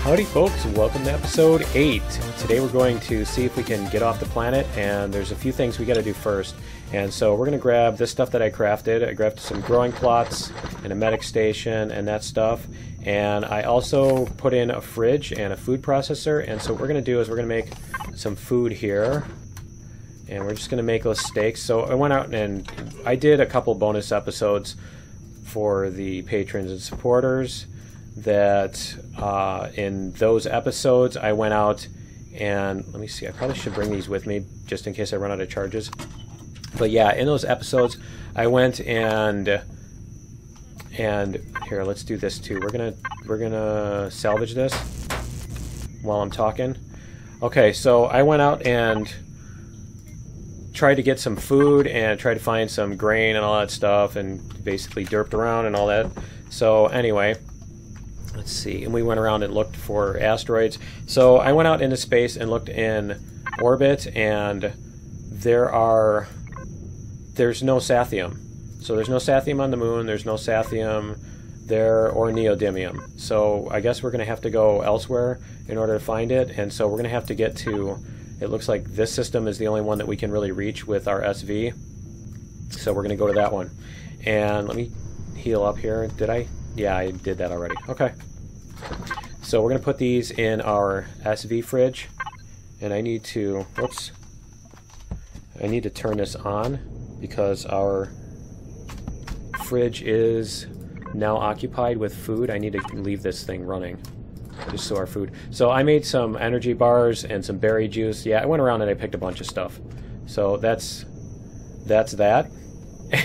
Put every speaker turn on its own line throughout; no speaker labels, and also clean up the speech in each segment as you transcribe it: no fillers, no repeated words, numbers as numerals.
Howdy folks, welcome to episode 8. Today we're going to see if we can get off the planet, and there's a few things we got to do first. And so we're going to grab this stuff that I crafted. I crafted some growing plots and a medic station and that stuff. And I also put in a fridge and a food processor. And so what we're going to do is we're going to make some food here. And we're just going to make those steaks. So I went out and I did a couple bonus episodes for the patrons and supporters. That in those episodes I went out and let me see, I probably should bring these with me just in case I run out of charges. But yeah, in those episodes I went and here, let's do this too. We're gonna salvage this while I'm talking. Okay, so I went out and tried to get some food and tried to find some grain and all that stuff and basically derped around and all that. So anyway, let's see, and we went around and looked for asteroids. So I went out into space and looked in orbit, and there's no Sathium. So there's no Sathium on the moon, there's no Sathium there or neodymium. So I guess we're going to have to go elsewhere in order to find it, and so we're going to have to get to, it looks like this system is the only one that we can really reach with our SV. So we're going to go to that one. And let me heal up here. Did I? Yeah, I did that already. Okay. So we're going to put these in our SV fridge. And I need to, whoops. I need to turn this on because our fridge is now occupied with food. I need to leave this thing running just so our food. So I made some energy bars and some berry juice. Yeah, I went around and I picked a bunch of stuff. So that's that.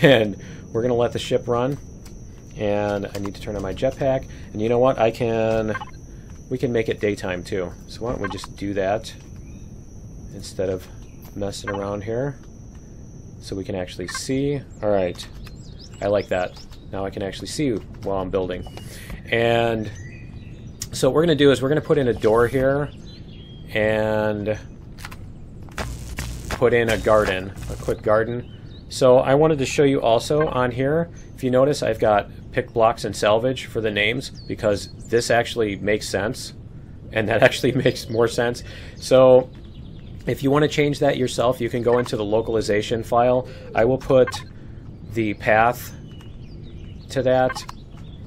And we're going to let the ship run. And I need to turn on my jetpack. And you know what? We can make it daytime too. So why don't we just do that instead of messing around here. So we can actually see. Alright. I like that. Now I can actually see while I'm building. And so what we're going to do is we're going to put in a door here and put in a garden, a quick garden. So I wanted to show you also on here, if you notice I've got pick blocks and salvage for the names because this actually makes sense and that actually makes more sense. So if you want to change that yourself, you can go into the localization file. I will put the path to that.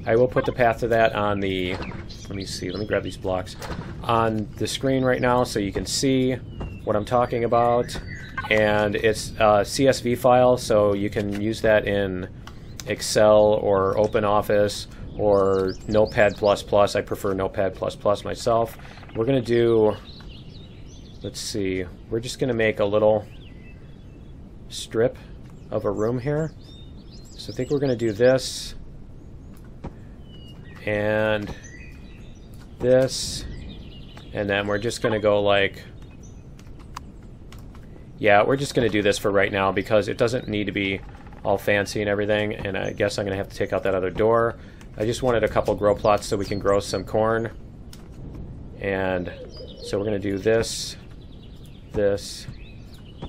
I will put the path to that on the, let me see, let me grab these blocks, on the screen right now so you can see what I'm talking about. And it's a CSV file, so you can use that in Excel or OpenOffice or Notepad++. I prefer Notepad++ myself. We're going to do, let's see, we're just going to make a little strip of a room here. So I think we're going to do this and this, and then we're just going to go like, yeah, we're just going to do this for right now because it doesn't need to be all fancy and everything, and I guess I'm going to have to take out that other door. I just wanted a couple grow plots so we can grow some corn. And so we're going to do this, this,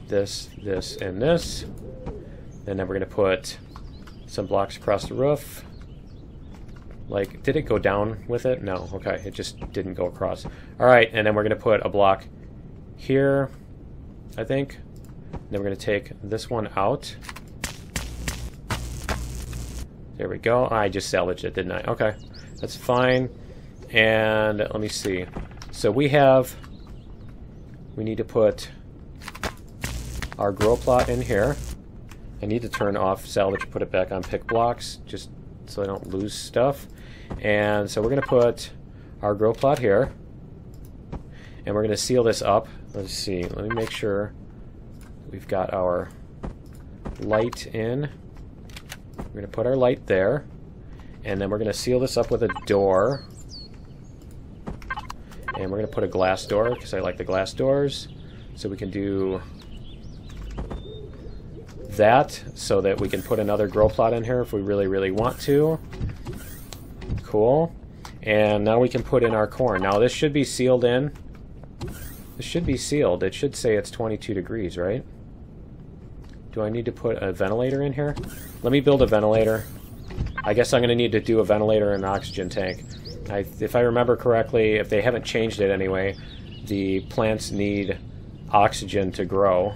this, this, and this. And then we're going to put some blocks across the roof. Like, did it go down with it? No, okay, it just didn't go across. Alright, and then we're going to put a block here, I think. Then we're going to take this one out. There we go. I just salvaged it, didn't I? Okay, that's fine. And let me see. So we need to put our grow plot in here. I need to turn off salvage, put it back on pick blocks, just so I don't lose stuff. And so we're going to put our grow plot here. And we're going to seal this up. Let's see. Let me make sure we've got our light in. We're going to put our light there. And then we're going to seal this up with a door. And we're going to put a glass door because I like the glass doors. So we can do that so that we can put another grow plot in here if we really, really want to. Cool. And now we can put in our corn. Now this should be sealed in. This should be sealed. It should say it's 22 degrees, right? Do I need to put a ventilator in here? Let me build a ventilator. I guess I'm going to need to do a ventilator and an oxygen tank. If I remember correctly, if they haven't changed it anyway, the plants need oxygen to grow.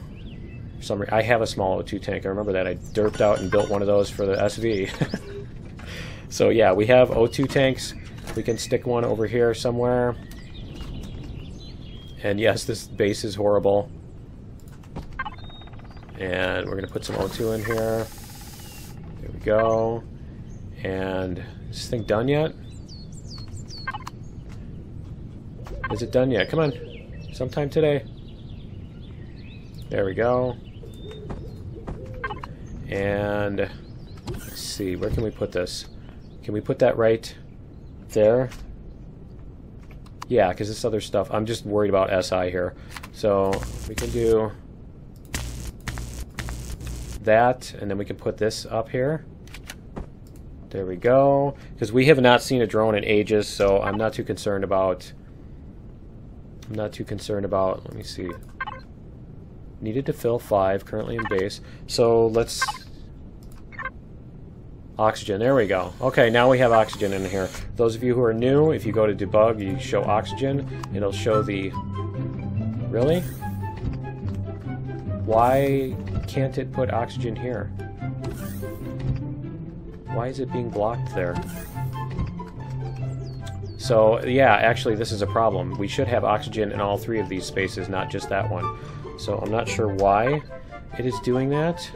I have a small O2 tank. I remember that. I derped out and built one of those for the SV. So yeah, we have O2 tanks. We can stick one over here somewhere. And yes, this base is horrible. And we're going to put some O2 in here. There we go. And is this thing done yet? Is it done yet? Come on. Sometime today. There we go. And let's see, where can we put this? Can we put that right there? Yeah, because this other stuff, I'm just worried about SI here. So we can do that, and then we can put this up here. There we go. Because we have not seen a drone in ages, so I'm not too concerned about... let me see. Needed to fill 5, currently in base. So let's... Oxygen, there we go. Okay, now we have oxygen in here. Those of you who are new, if you go to debug, you show oxygen, it'll show the... Really? Why can't it put oxygen here? Why is it being blocked there? So, yeah, actually this is a problem. We should have oxygen in all 3 of these spaces, not just that one. So I'm not sure why it is doing that.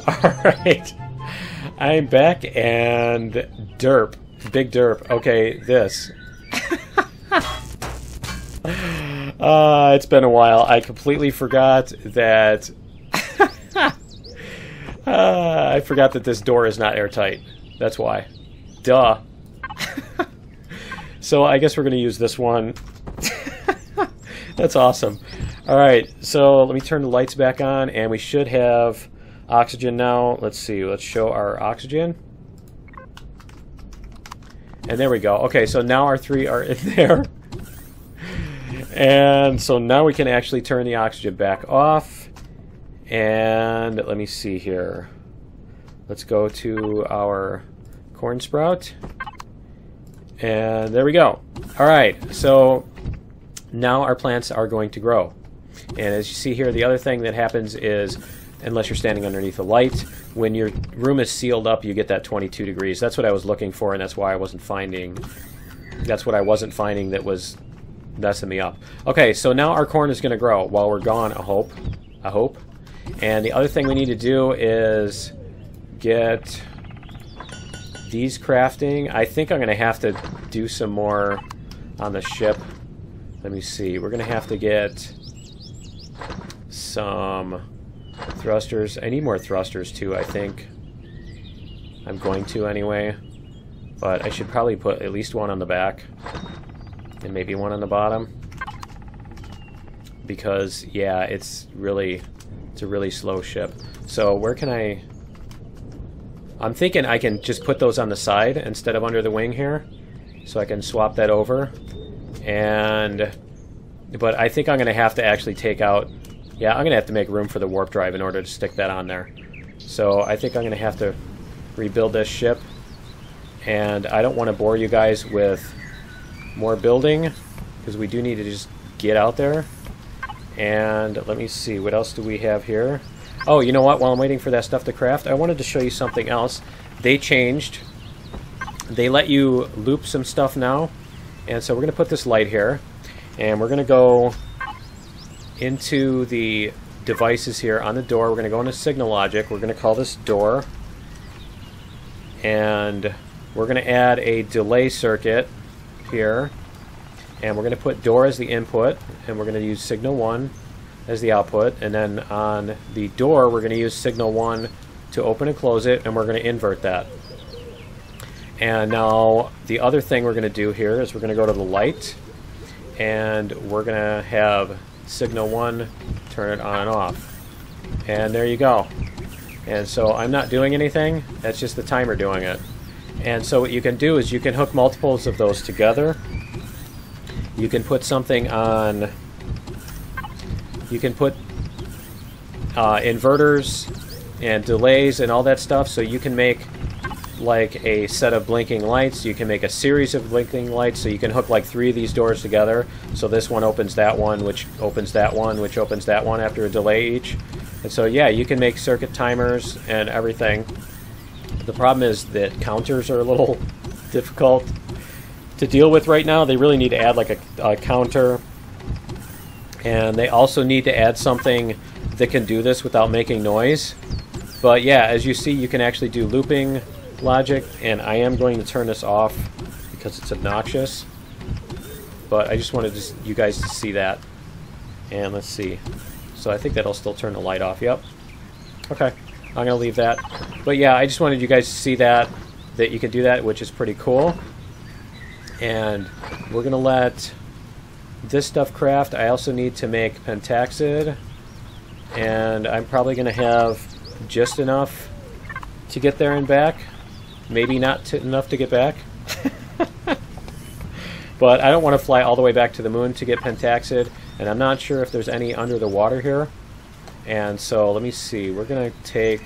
Alright. I'm back and derp. Big derp. Okay, this. It's been a while. I completely forgot that... I forgot that this door is not airtight. That's why. Duh. So I guess we're going to use this one. That's awesome. Alright, so let me turn the lights back on, and we should have oxygen now. Let's see. Let's show our oxygen. And there we go. Okay, so now our 3 are in there. And so now we can actually turn the oxygen back off. And let me see here. Let's go to our corn sprout. And there we go. Alright, so now our plants are going to grow. And as you see here, the other thing that happens is, unless you're standing underneath a light, when your room is sealed up, you get that 22 degrees. That's what I was looking for, and that's why I wasn't finding... That's what I wasn't finding that was messing me up. Okay, so now our corn is going to grow while we're gone, I hope. And the other thing we need to do is get these crafting. I think I'm going to have to do some more on the ship. Let me see. We're going to have to get some thrusters. I need more thrusters too, I think. I'm going to anyway. But I should probably put at least one on the back. And maybe one on the bottom. Because, yeah, it's a really slow ship. So where can I... I'm thinking I can just put those on the side instead of under the wing here. So I can swap that over. But I think I'm going to have to actually take out... Yeah, I'm going to have to make room for the warp drive in order to stick that on there. So I think I'm going to have to rebuild this ship. And I don't want to bore you guys with more building, because we do need to just get out there. And let me see, what else do we have here? Oh, you know what? While I'm waiting for that stuff to craft, I wanted to show you something else. They changed. They let you loop some stuff now. And so we're going to put this light here. And we're going to go into the devices here on the door. We're going to go into Signal Logic. We're going to call this door. And we're going to add a delay circuit here. And we're going to put door as the input. And we're going to use signal 1 as the output. And then on the door, we're going to use signal 1 to open and close it. And we're going to invert that. And now the other thing we're going to do here is we're going to go to the light. And we're going to have signal 1 turn it on and off. And there you go. And so I'm not doing anything. That's just the timer doing it. And so what you can do is you can hook multiples of those together. You can put something on... You can put inverters and delays and all that stuff, so you can make like a set of blinking lights. You can make a series of blinking lights, so you can hook like 3 of these doors together. So this one opens that one, which opens that one, which opens that one after a delay each. And so yeah, you can make circuit timers and everything. The problem is that counters are a little difficult to deal with right now. They really need to add like a counter, and they also need to add something that can do this without making noise. But yeah, as you see, you can actually do looping logic, and I am going to turn this off because it's obnoxious. But I just wanted you guys to see that. And let's see. So I think that'll still turn the light off. Yep. Okay. I'm going to leave that. But yeah, I just wanted you guys to see that you can do that, which is pretty cool. And we're going to let this stuff craft. I also need to make pentaxid. And I'm probably going to have just enough to get there and back. Maybe not enough to get back. But I don't want to fly all the way back to the moon to get pentaxid. And I'm not sure if there's any under the water here. And so let me see. We're going to take...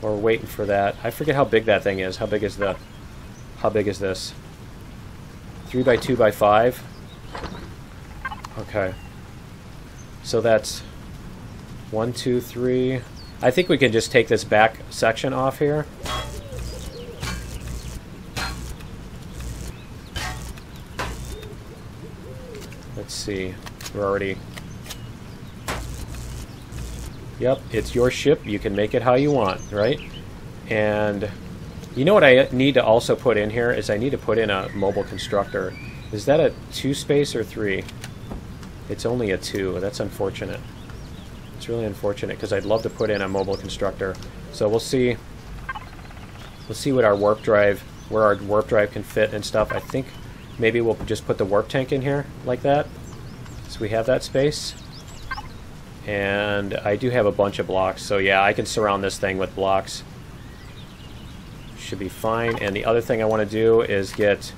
We're waiting for that. I forget how big that thing is. How big is this? 3 by 2 by 5. Okay. So that's 1, 2, 3. I think we can just take this back section off here. Let's see. We're already... Yep, it's your ship. You can make it how you want, right? And you know what I need to also put in here is I need to put in a mobile constructor. Is that a 2 space or 3? It's only a 2. That's unfortunate. It's really unfortunate because I'd love to put in a mobile constructor. So we'll see. We'll see what our warp drive, where our warp drive can fit and stuff. I think maybe we'll just put the warp tank in here like that, so we have that space. And I do have a bunch of blocks, so yeah, I can surround this thing with blocks. Should be fine. And the other thing I want to do is get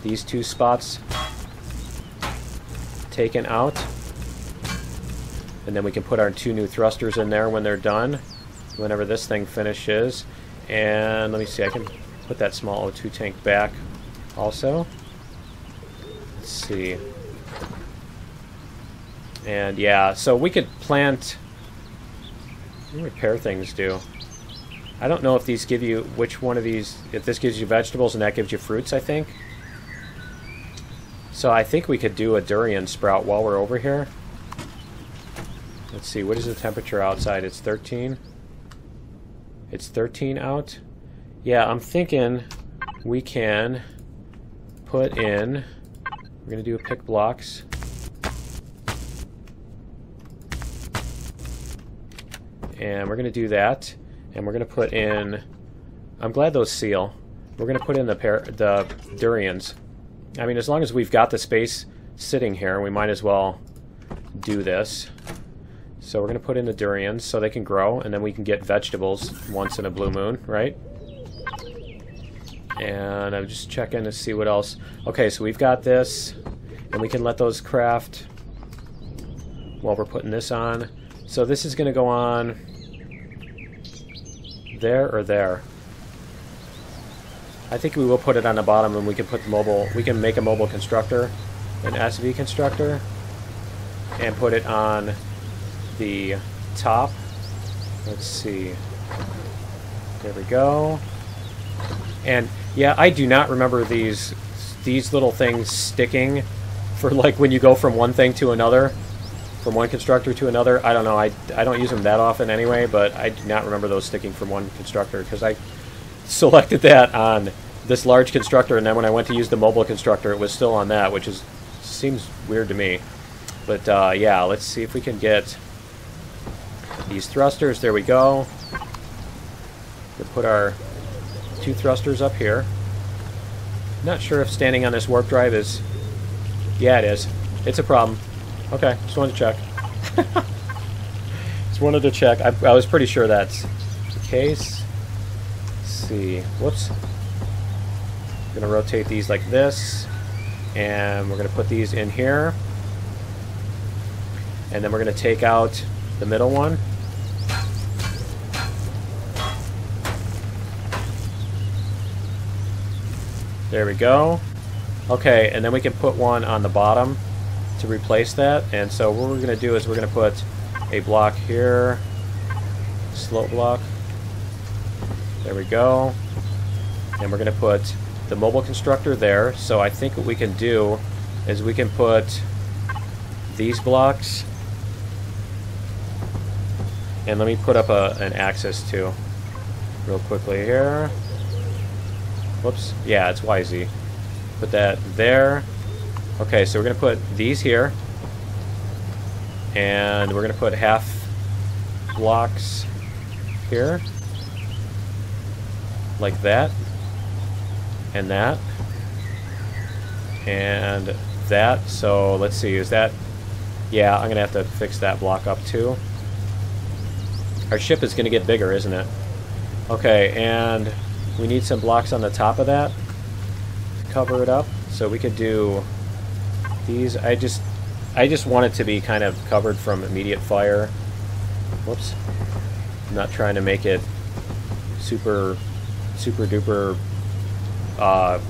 these 2 spots taken out. And then we can put our 2 new thrusters in there when they're done, whenever this thing finishes. And let me see, I can put that small O2 tank back also. Let's see. And yeah, so we could plant... What do repair things do? I don't know if these give you... Which one of these... If this gives you vegetables and that gives you fruits, I think. So I think we could do a durian sprout while we're over here. Let's see, what is the temperature outside? It's 13. It's 13 out. Yeah, I'm thinking we can put in... We're going to do a pick blocks. And we're going to do that. And we're going to put in... I'm glad those seal. We're going to put in the durians. I mean, as long as we've got the space sitting here, we might as well do this. So we're going to put in the durians so they can grow, and then we can get vegetables once in a blue moon, right? And I'm just checking to see what else. Okay, so we've got this, and we can let those craft while we're putting this on. So this is going to go on there or there. I think we will put it on the bottom, and we can put the mobile. We can make a mobile constructor, an SV constructor, and put it on the top. Let's see. There we go. And yeah, I do not remember these little things sticking for like when you go from one thing to another, from one constructor to another. I don't know. I don't use them that often anyway, but I do not remember those sticking from one constructor because I selected that on this large constructor, and then when I went to use the mobile constructor, it was still on that, which seems weird to me. But yeah, let's see if we can get these thrusters. There we go. We'll put our 2 thrusters up here. Not sure if standing on this warp drive is... Yeah, it is. It's a problem. Okay, just wanted to check. Just wanted to check. I was pretty sure that's the case. Let's see. Whoops. We're going to rotate these like this, and we're going to put these in here, and then we're going to take out the middle one. There we go. Okay, and then we can put one on the bottom to replace that. And so what we're going to do is we're going to put a block here, slope block. There we go. And we're going to put the mobile constructor there. So I think what we can do is we can put these blocks. And let me put up an axis too, real quickly here. Whoops. Yeah, it's YZ. Put that there. Okay, so we're going to put these here. And we're going to put half blocks here. Like that. And that. And that. So let's see, is that... Yeah, I'm going to have to fix that block up too. Our ship is going to get bigger, isn't it? Okay, and we need some blocks on the top of that to cover it up. So we could do these. I just want it to be kind of covered from immediate fire. Whoops. I'm not trying to make it super duper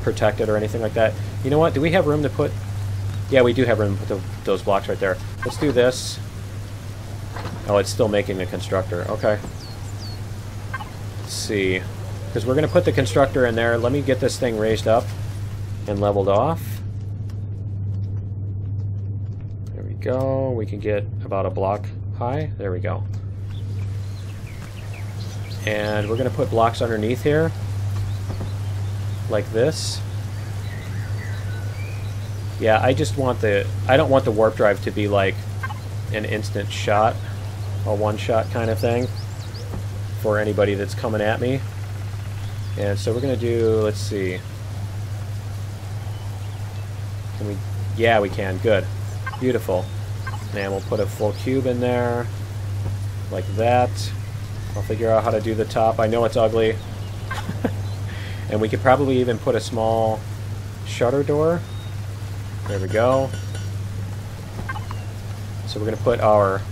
protected or anything like that. You know what? Do we have room to put... Yeah, we do have room to put those blocks right there. Let's do this. Oh, it's still making the constructor. Okay. Let's see. Because we're going to put the constructor in there. Let me get this thing raised up and leveled off. There we go. We can get about a block high. There we go. And we're going to put blocks underneath here. Like this. Yeah, I just want the... I don't want the warp drive to be like an instant shot. A one-shot kind of thing. For anybody that's coming at me. And so we're going to do... Let's see. Can we... Yeah, we can. Good. Beautiful. And we'll put a full cube in there. Like that. I'll figure out how to do the top. I know it's ugly. And we could probably even put a small shutter door. There we go. So we're going to put our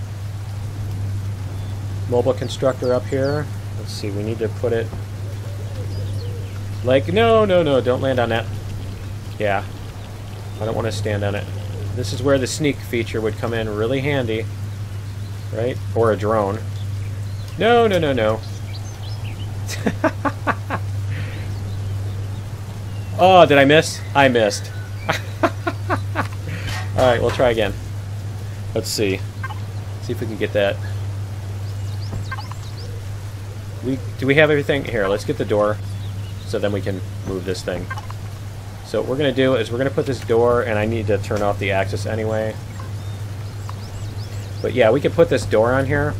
mobile constructor up here. Let's see, we need to put it... Like, no, don't land on that. Yeah. I don't want to stand on it. This is where the sneak feature would come in really handy. Right? Or a drone. No. Oh, did I miss? I missed. Alright, we'll try again. Let's see. See if we can get that. Do we have everything? Here, let's get the door so then we can move this thing. So what we're going to do is we're going to put this door, and I need to turn off the axis anyway. But yeah, we can put this door on here.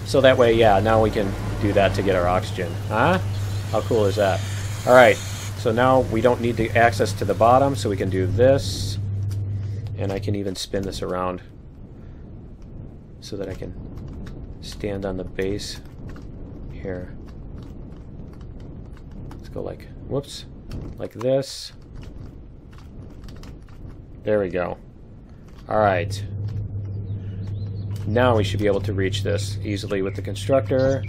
So that way, yeah, now we can do that to get our oxygen. Huh? How cool is that? Alright, so now we don't need the access to the bottom, so we can do this. And I can even spin this around so that I can stand on the base here. Let's go like, whoops, like this. There we go. Alright. Now we should be able to reach this easily with the constructor.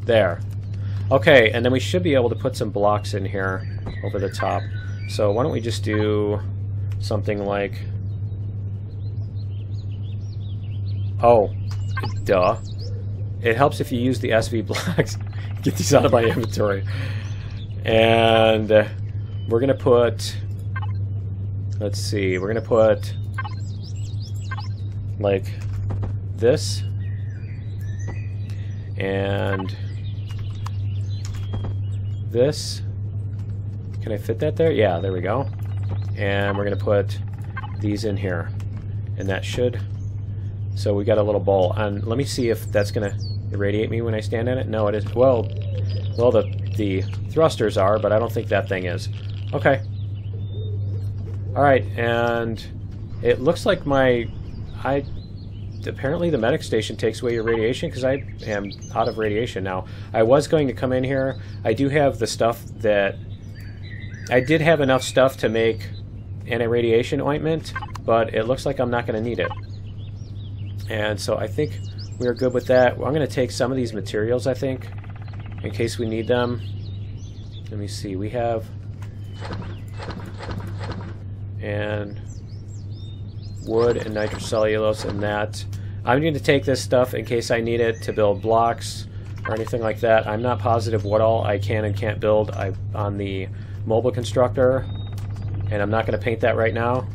There. Okay, and then we should be able to put some blocks in here over the top. So why don't we just do something like... Oh, duh. It helps if you use the SV blocks. Get these out of my inventory. And we're going to put... Let's see, we're going to put... like this. And... this. Can I fit that there? Yeah, there we go. And we're going to put these in here. And that should... So we got a little bowl. And let me see if that's going to irradiate me when I stand in it. No, it isn't. Well, the thrusters are, but I don't think that thing is. Okay. Alright, and it looks like my... apparently the medic station takes away your radiation, because I am out of radiation now. I was going to come in here. I do have the stuff that... I did have enough stuff to make anti-radiation ointment, but it looks like I'm not going to need it. And so I think we're good with that. Well, I'm going to take some of these materials, I think, in case we need them. Let me see. We have... and wood and nitrocellulose and that. I'm going to take this stuff in case I need it to build blocks or anything like that. I'm not positive what all I can and can't build on the mobile constructor, and I'm not going to paint that right now.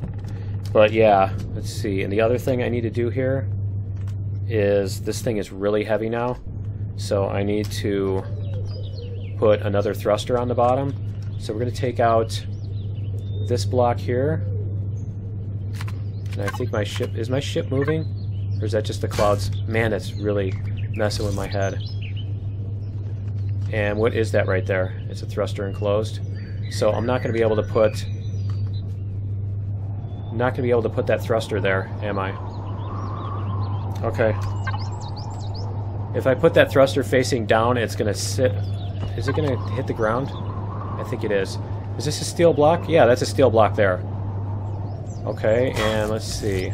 But yeah, let's see. And the other thing I need to do here is this thing is really heavy now, so I need to put another thruster on the bottom. So we're going to take out this block here. And I think my ship... is my ship moving? Or is that just the clouds? Man, it's really messing with my head. And what is that right there? It's a thruster enclosed. So I'm not going to be able to put... I'm not going to be able to put that thruster there, am I? Okay. If I put that thruster facing down, it's going to sit... Is it going to hit the ground? I think it is. Is this a steel block? Yeah, that's a steel block there. Okay, and let's see.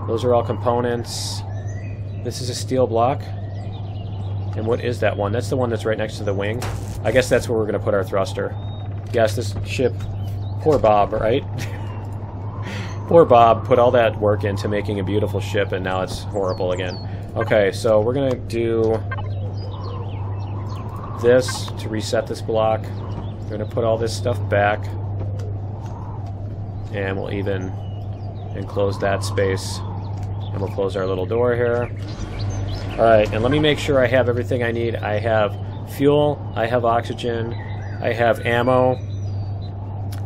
Those are all components. This is a steel block. And what is that one? That's the one that's right next to the wing. I guess that's where we're going to put our thruster. Yes, this ship... Poor Bob, right? Poor Bob put all that work into making a beautiful ship, and now it's horrible again. Okay, so we're going to do this to reset this block. We're going to put all this stuff back. And we'll even enclose that space. And we'll close our little door here. Alright, and let me make sure I have everything I need. I have fuel, I have oxygen, I have ammo,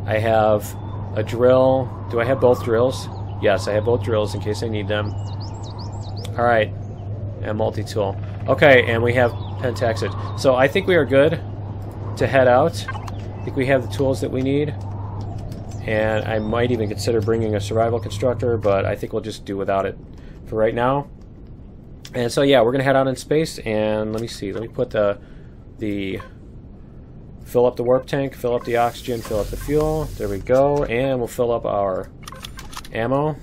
I have a drill. Do I have both drills? Yes, I have both drills in case I need them. Alright, and multi-tool. Okay, and we have pentaxid. So I think we are good to head out. I think we have the tools that we need. And I might even consider bringing a survival constructor, but I think we'll just do without it for right now. And so yeah, we're going to head out in space, and let me see. Let me put the fill up the warp tank, fill up the oxygen, fill up the fuel. There we go, and we'll fill up our ammo.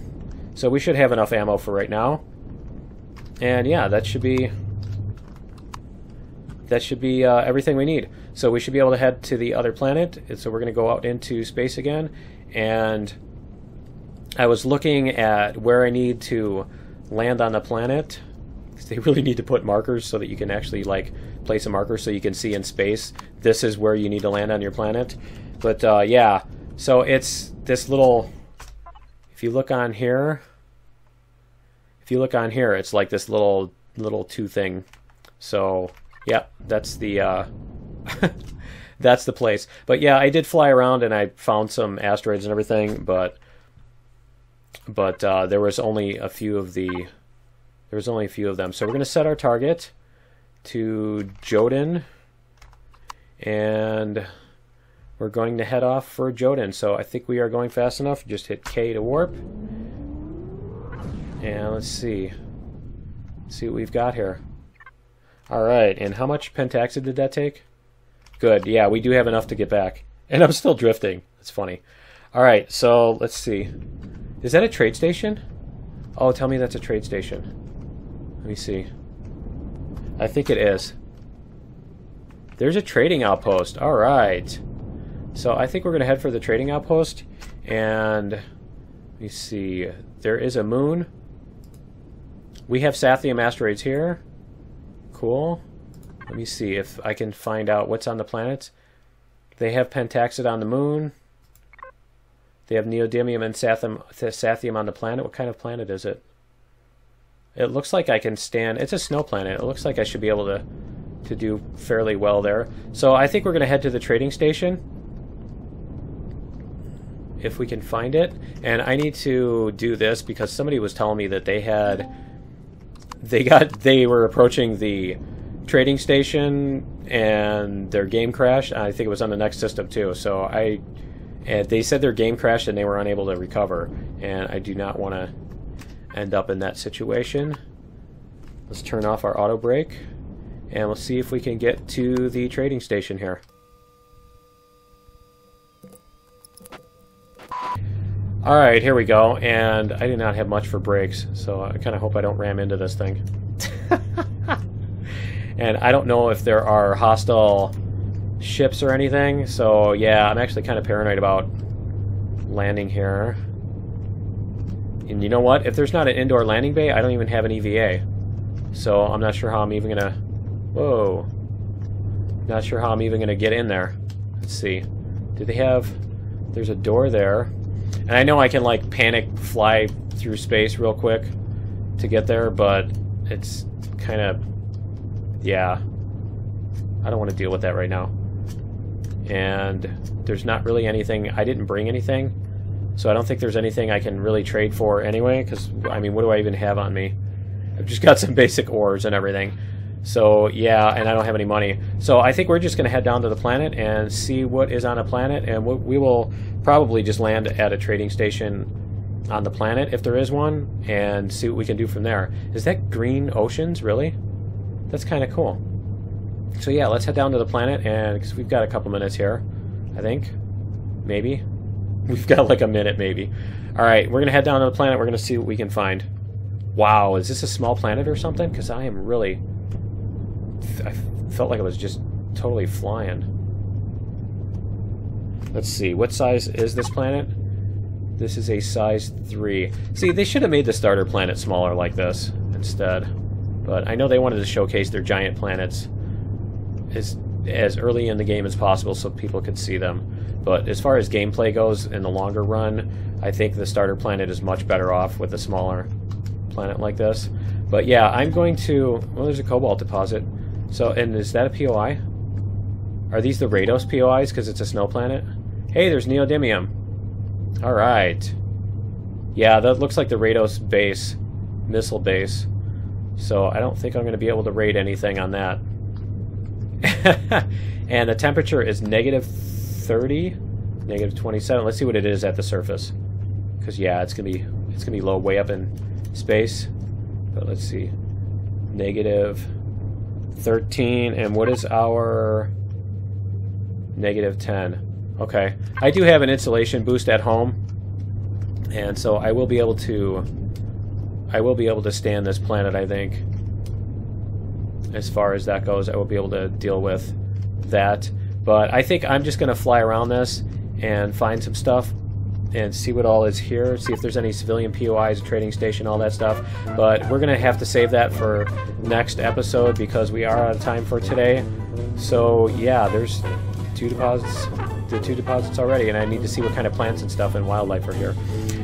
So we should have enough ammo for right now. And yeah, that should be everything we need. So we should be able to head to the other planet. And so we're going to go out into space again. And I was looking at where I need to land on the planet. They really need to put markers so that you can actually like place a marker so you can see in space this is where you need to land on your planet. But yeah, so it's this little, if you look on here, it's like this little 2 thing. So yeah, that's the that's the place. But yeah, I did fly around and I found some asteroids and everything, but there was only a few of them. So we're going to set our target to Joden, and we're going to head off for Joden. So I think we are going fast enough. Just hit K to warp. And let's see. See what we've got here. Alright, and how much pentaxid did that take? Good, yeah, we do have enough to get back. And I'm still drifting. It's funny. Alright, so let's see. Is that a trade station? Oh, tell me that's a trade station. Let me see. I think it is. There's a trading outpost. Alright. So I think we're going to head for the trading outpost. And let me see. There is a moon. We have Sathium asteroids here. Cool. Let me see if I can find out what's on the planets. They have pentaxid on the moon. They have neodymium and Sathium on the planet. What kind of planet is it? It looks like I can stand... It's a snow planet. It looks like I should be able to do fairly well there. So I think we're going to head to the trading station. If we can find it. And I need to do this because somebody was telling me that they were approaching the trading station and their game crashed. I think it was on the next system too. So they said their game crashed and they were unable to recover. And I do not want to end up in that situation. Let's turn off our auto brake, and we'll see if we can get to the trading station here. Alright, here we go, and I did not have much for brakes, so I kind of hope I don't ram into this thing. And I don't know if there are hostile ships or anything, so yeah, I'm actually kind of paranoid about landing here. And you know what? If there's not an indoor landing bay, I don't even have an EVA. So I'm not sure how I'm even gonna... Whoa. Not sure how I'm even gonna get in there. Let's see. Do they have... There's a door there. And I know I can, like, panic fly through space real quick to get there, but it's kind of... Yeah. I don't want to deal with that right now. And there's not really anything... I didn't bring anything, so I don't think there's anything I can really trade for anyway, because, I mean, what do I even have on me? I've just got some basic ores and everything. So, yeah, and I don't have any money. So I think we're just going to head down to the planet and see what is on a planet, and we will probably just land at a trading station on the planet, if there is one, and see what we can do from there. Is that green oceans, really? That's kind of cool. So yeah, let's head down to the planet, and because we've got a couple minutes here, I think. Maybe. We've got like a minute, maybe. Alright, we're going to head down to the planet, we're going to see what we can find. Wow, is this a small planet or something? Because I am really... I felt like I was just totally flying. Let's see, what size is this planet? This is a size 3. See, they should have made the starter planet smaller like this instead. But I know they wanted to showcase their giant planets as early in the game as possible so people could see them. But as far as gameplay goes in the longer run, I think the starter planet is much better off with a smaller planet like this. But yeah, I'm going to... Well, there's a cobalt deposit. So, and is that a POI? Are these the Rados POIs because it's a snow planet? Hey, there's neodymium. Alright. Yeah, that looks like the Rados base, missile base. So I don't think I'm going to be able to raid anything on that. And the temperature is negative 30, negative 27. Let's see what it is at the surface. Because yeah, it's gonna be low way up in space. But let's see, negative 13, and what is our negative 10? Okay, I do have an insulation boost at home, and so I will be able to stand this planet, I think. As far as that goes, I will be able to deal with that. But I think I'm just going to fly around this and find some stuff and see what all is here, see if there's any civilian POIs, a trading station, all that stuff. But we're going to have to save that for next episode because we are out of time for today. So yeah, there's two deposits already, and I need to see what kind of plants and stuff and wildlife are here.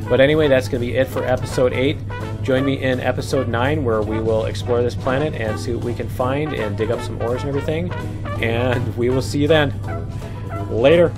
But anyway, that's going to be it for episode 8. Join me in episode 9 where we will explore this planet and see what we can find and dig up some ores and everything. And we will see you then. Later.